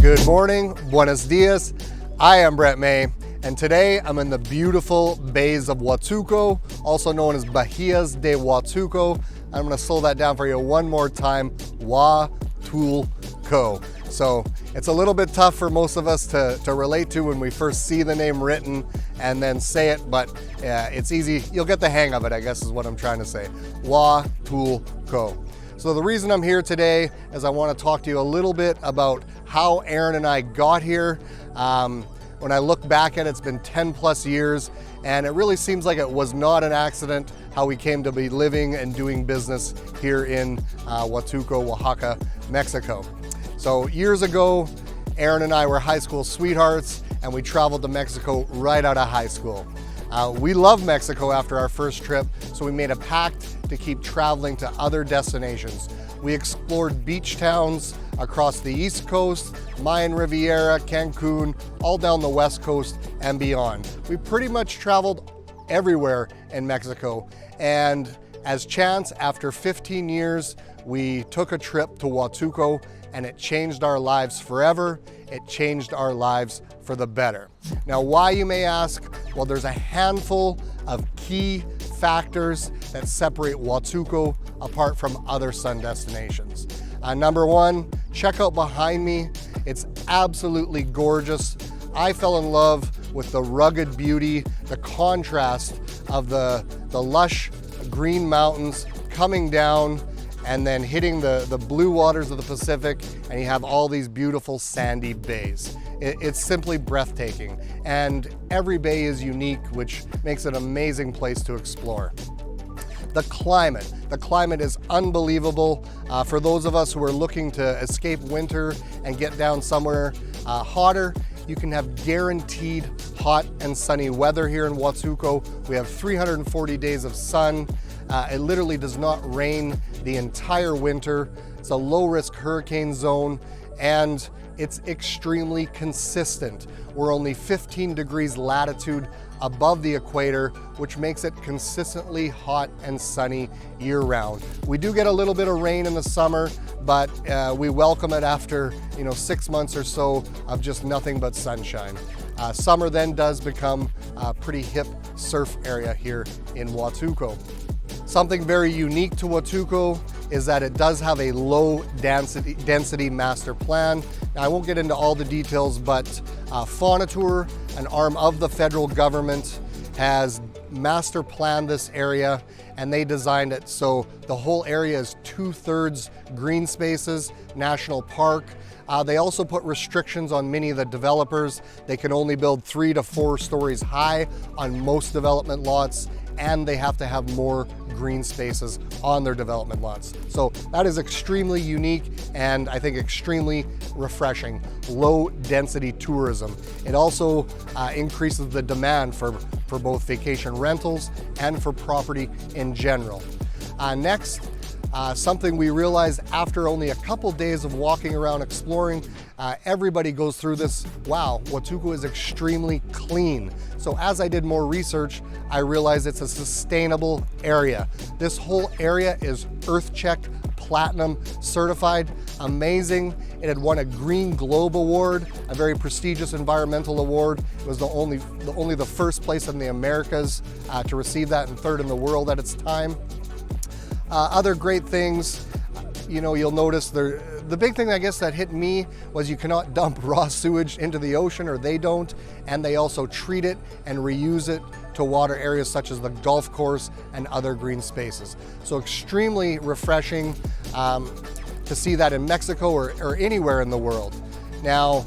Good morning, buenos dias. I am Brett May, and today I'm in the beautiful bays of Huatulco, also known as Bahías de Huatulco. I'm gonna slow that down for you one more time, Huatulco. So it's a little bit tough for most of us to relate to when we first see the name written and then say it, but it's easy. You'll get the hang of it, I guess is what I'm trying to say. Huatulco. So the reason I'm here today is I want to talk to you a little bit about how Aaron and I got here. When I look back at it, it's been 10 plus years, and it really seems like it was not an accident how we came to be living and doing business here in Huatulco, Oaxaca, Mexico. So years ago, Aaron and I were high school sweethearts, and we traveled to Mexico right out of high school. We love Mexico after our first trip, so we made a pact to keep traveling to other destinations. We explored beach towns across the East Coast, Mayan Riviera, Cancun, all down the West Coast and beyond. We pretty much traveled everywhere in Mexico. And as chance, after 15 years, we took a trip to Huatulco, and it changed our lives forever. It changed our lives for the better. Now, why, you may ask? Well, there's a handful of key factors that separate Huatulco apart from other sun destinations. Number one, check out behind me. It's absolutely gorgeous. I fell in love with the rugged beauty, the contrast of the lush green mountains coming down and then hitting the blue waters of the Pacific, and you have all these beautiful sandy bays. It's simply breathtaking, and every bay is unique, which makes it an amazing place to explore. The climate is unbelievable. For those of us who are looking to escape winter and get down somewhere hotter, you can have guaranteed hot and sunny weather here in Huatulco. We have 340 days of sun. It literally does not rain the entire winter. It's a low-risk hurricane zone, and it's extremely consistent. We're only 15 degrees latitude above the equator, which makes it consistently hot and sunny year-round. We do get a little bit of rain in the summer, but we welcome it after 6 months or so of just nothing but sunshine. Summer then does become a pretty hip surf area here in Huatulco. Something very unique to Huatulco is that it does have a low density master plan. Now, I won't get into all the details, but Fonatur, an arm of the federal government, has master planned this area, and they designed it so the whole area is 2/3 green spaces, national park. They also put restrictions on many of the developers. They can only build 3 to 4 stories high on most development lots, and they have to have more green spaces on their development lots. So that is extremely unique and I think extremely refreshing. Low density tourism. It also increases the demand for both vacation rentals and for property in general. Next, something we realized after only a couple days of walking around exploring, everybody goes through this, wow, Huatulco is extremely clean. So as I did more research, I realized it's a sustainable area. This whole area is EarthCheck Platinum certified. Amazing. It had won a Green Globe Award, a very prestigious environmental award. It was only the first place in the Americas to receive that, and third in the world at its time. Other great things, you'll notice the big thing, I guess, that hit me was you cannot dump raw sewage into the ocean, or they don't, and they also treat it and reuse it to water areas such as the golf course and other green spaces. So extremely refreshing to see that in Mexico or anywhere in the world. Now,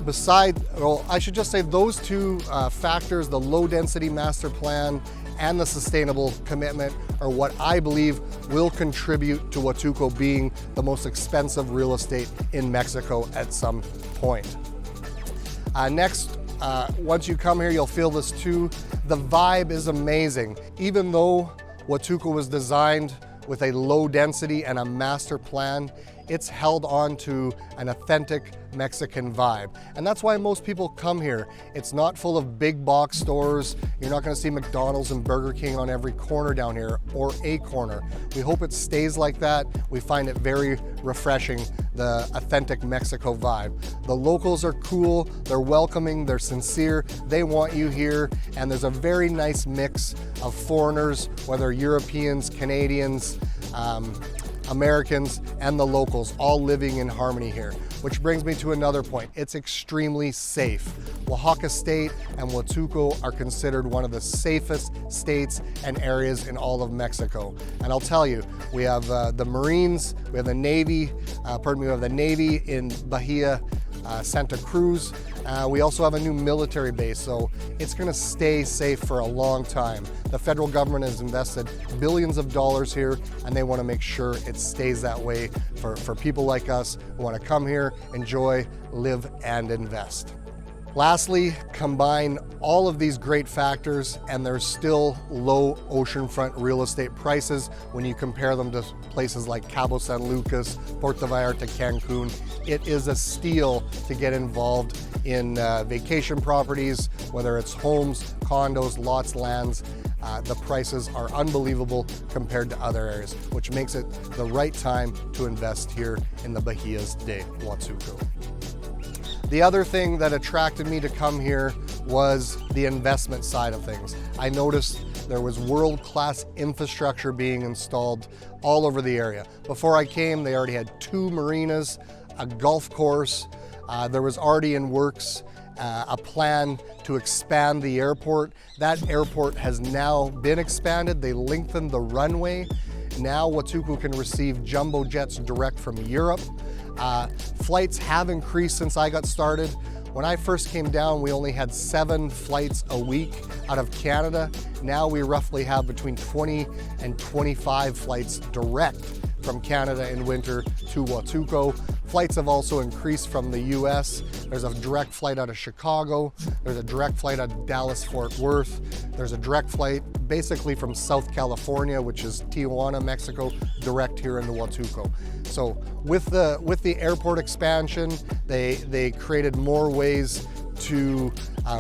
I should just say those two factors, the low density master plan and the sustainable commitment, are what I believe will contribute to Huatulco being the most expensive real estate in Mexico at some point. Next, once you come here, you'll feel this too. The vibe is amazing. Even though Huatulco was designed with a low density and a master plan, it's held on to an authentic Mexican vibe. And that's why most people come here. It's not full of big box stores. You're not gonna see McDonald's and Burger King on every corner down here, or a corner. We hope it stays like that. We find it very refreshing, the authentic Mexico vibe. The locals are cool, they're welcoming, they're sincere, they want you here, and there's a very nice mix of foreigners, whether Europeans, Canadians, Americans, and the locals, all living in harmony here. Which brings me to another point. It's extremely safe. Oaxaca State and Huatulco are considered one of the safest states and areas in all of Mexico. And I'll tell you, we have the Marines, we have the Navy, we have the Navy in Bahia, Santa Cruz. We also have a new military base, so it's going to stay safe for a long time. The federal government has invested billions of dollars here, and they want to make sure it stays that way for people like us who want to come here, enjoy, live, and invest. Lastly, combine all of these great factors and there's still low oceanfront real estate prices when you compare them to places like Cabo San Lucas, Puerto Vallarta, Cancun. It is a steal to get involved in vacation properties, whether it's homes, condos, lots, lands. The prices are unbelievable compared to other areas, which makes it the right time to invest here in the Bahias de Huatulco. The other thing that attracted me to come here was the investment side of things. I noticed there was world-class infrastructure being installed all over the area. Before I came, they already had 2 marinas, a golf course. There was already in works a plan to expand the airport. That airport has now been expanded. They lengthened the runway. Now Huatulco can receive jumbo jets direct from Europe. Flights have increased since I got started. When I first came down, we only had 7 flights a week out of Canada. Now we roughly have between 20 and 25 flights direct from Canada in winter to Huatulco. Flights have also increased from the US. There's a direct flight out of Chicago. There's a direct flight out of Dallas-Fort Worth. There's a direct flight basically from South California, which is Tijuana, Mexico, direct here into Huatulco. So with the airport expansion, they created more ways to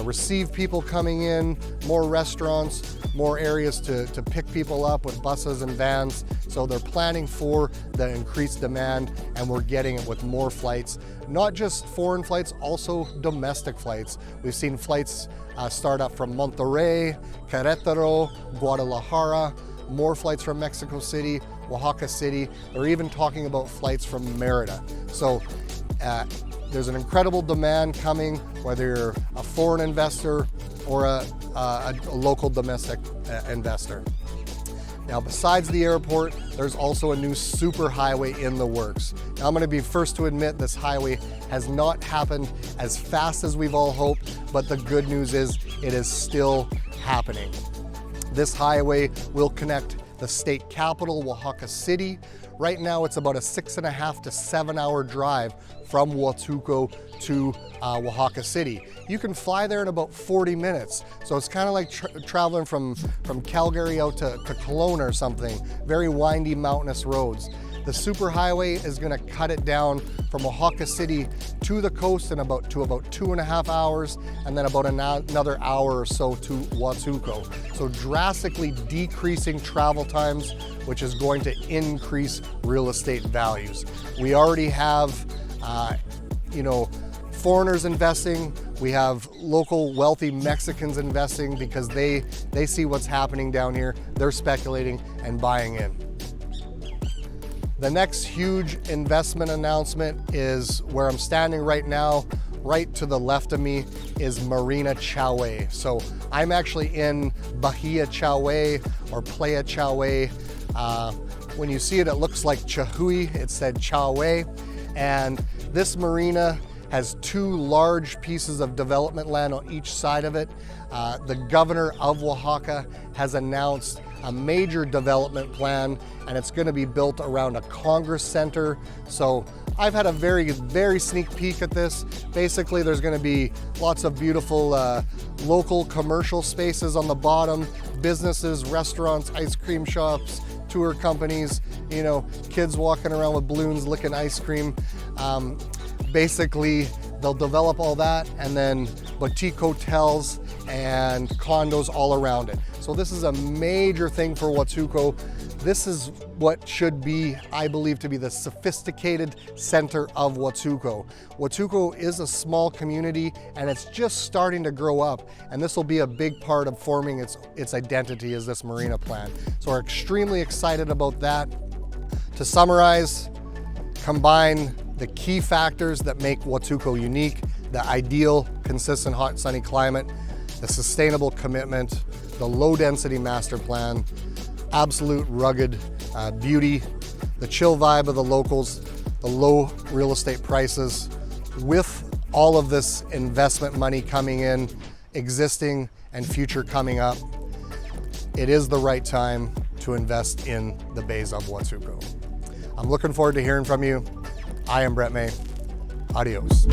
receive people coming in, more restaurants, more areas to pick people up with buses and vans. So they're planning for the increased demand, and we're getting it with more flights. Not just foreign flights, also domestic flights. We've seen flights start up from Monterrey, Querétaro, Guadalajara, more flights from Mexico City, Oaxaca City. They're even talking about flights from Mérida. So there's an incredible demand coming, whether you're a foreign investor or a local domestic investor. Now, besides the airport, there's also a new superhighway in the works. Now, I'm going to be first to admit this highway has not happened as fast as we've all hoped, but the good news is it is still happening. This highway will connect the state capital, Oaxaca City. Right now, it's about a 6.5 to 7 hour drive from Huatulco to Oaxaca City. You can fly there in about 40 minutes. So it's kind of like traveling from Calgary out to Kelowna or something. Very windy, mountainous roads. The superhighway is going to cut it down from Oaxaca City to the coast in about 2.5 hours, and then about another hour or so to Huatulco. So drastically decreasing travel times, which is going to increase real estate values. We already have, foreigners investing. We have local wealthy Mexicans investing because they see what's happening down here. They're speculating and buying in. The next huge investment announcement is where I'm standing right now. Right to the left of me is Marina Chaué. So I'm actually in Bahia Chaué or Playa Chaué. When you see it, it looks like Chahui. It said Chaué. And this marina has 2 large pieces of development land on each side of it. The governor of Oaxaca has announced a major development plan, and it's going to be built around a Congress Center. So I've had a very sneak peek at this. Basically, there's going to be lots of beautiful local commercial spaces on the bottom, businesses, restaurants, ice cream shops, tour companies, you know, kids walking around with balloons licking ice cream. Basically, they'll develop all that, and then boutique hotels and condos all around it. So this is a major thing for Huatulco. This is what should be, I believe, to be the sophisticated center of Huatulco. Huatulco is a small community, and it's just starting to grow up, and this will be a big part of forming its identity as this marina plan. So we're extremely excited about that. To summarize, combine the key factors that make Huatulco unique: the ideal, consistent, hot, sunny climate, the sustainable commitment, the low-density master plan, absolute rugged beauty, the chill vibe of the locals, the low real estate prices. With all of this investment money coming in, existing and future coming up, it is the right time to invest in the bays of Huatulco. I'm looking forward to hearing from you. I am Brett May. Adios.